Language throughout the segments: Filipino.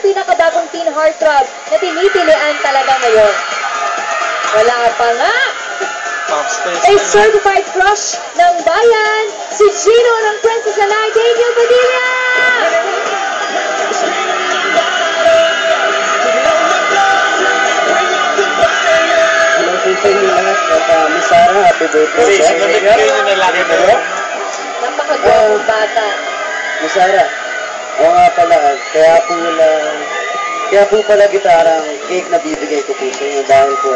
pinakabagong teen heartthrob na tinitilian talaga ngayon. Wala pa nga! A certified crush ng bayan, si Gino ng Princess Lanay, Daniel Padilla! Hello po sa inyo lahat at Miss Sarah, happy birthday. Sinunod nyo na lagi mo? Napakagwapong bata. Miss Sarah, oo nga pala, kaya po pala gitarang cake na bibigay ko po sa inyo dahil po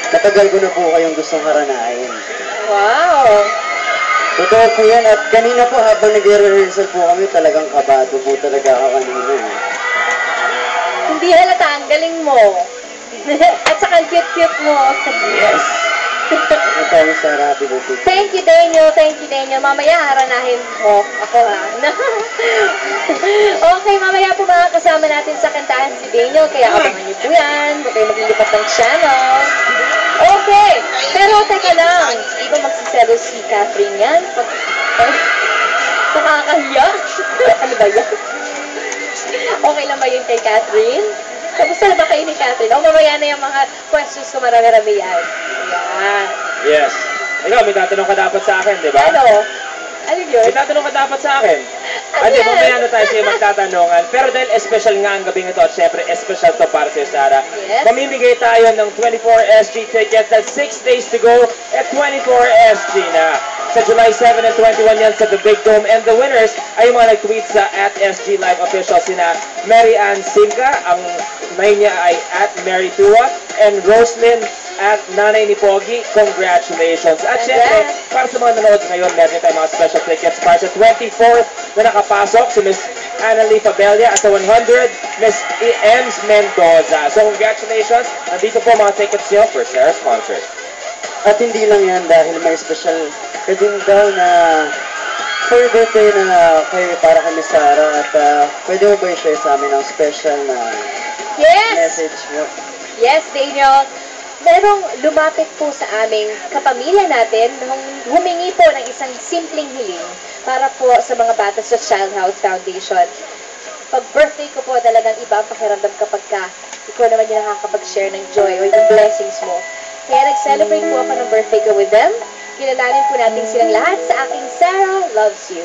matagal ko na po kayong gustong haranahin. Wow! Totoo po yan at kanina po habang nag-rehearsal po kami talagang kabado po talaga ako kanina. Hindi halata, ang galing mo. At saka ang cute-cute mo. Yes! Ito, Miss Sarah, happy birthday. Thank you, Daniel. Thank you, Daniel. Mamaya haranahin mo ako, ha? Okay, mamaya po makakasama natin sa kantahan si Daniel. Kaya abangan niyo po yan. Huwag kayo maglilipat ng channel. Okay. Pero teka lang. Di ba magsiselo si Catherine yan? Nakakahiya. Ano ba yan? Okay lang ba yun kay Catherine? Kamusta na ba kayo ni Catherine? O mamaya na yung mga questions ko marami-rami yan. Ayan. Yes. Ikaw, may tatanong ka dapat sa akin, di ba? Ano? Ano yun? May tatanong ka dapat sa akin. Ano Ate, yan? mamaya na tayo sa'yo magtatanungan. Pero dahil special nga ang gabing ito at syempre special to para sa'yo, Sarah. Yes. Mamimigay tayo ng 24SG tickets at 6 days to go at 24SG na. Sa July 7 and 21 yan sa The Big Dome. And the winners ay yung mga nag-tweet sa @SG Live Official sina Mary Ann Sinca, ang name niya ay @Mary2, and Roslyn @Nanay ni Pogi. Congratulations. At syempre, para sa mga nanood ngayon, meron tayong mga special tickets para sa 24th na nakapasok si Miss Annalie Fabella at sa 100, Miss Ems Mendoza. So congratulations. Nandito po mga tickets niyo for Sarah's concert. At hindi lang yan dahil may special ka din daw na for birthday na kayo para kay Miss Sarah at pwede mo ba i-share sa amin ang special na Yes! message mo? Yes, Daniel. Merong lumapit po sa aming kapamilya natin nung humingi po ng isang simpleng hiling para po sa mga bata sa Child House Foundation. Pag birthday ko po, talagang iba ang pakiramdam kapag ikaw naman yung nakakapag-share ng joy or yung blessings mo. Kaya nag-celebrate po ako ng birthday ko with them. Kilalanin po natin silang lahat sa aking Sarah Loves You.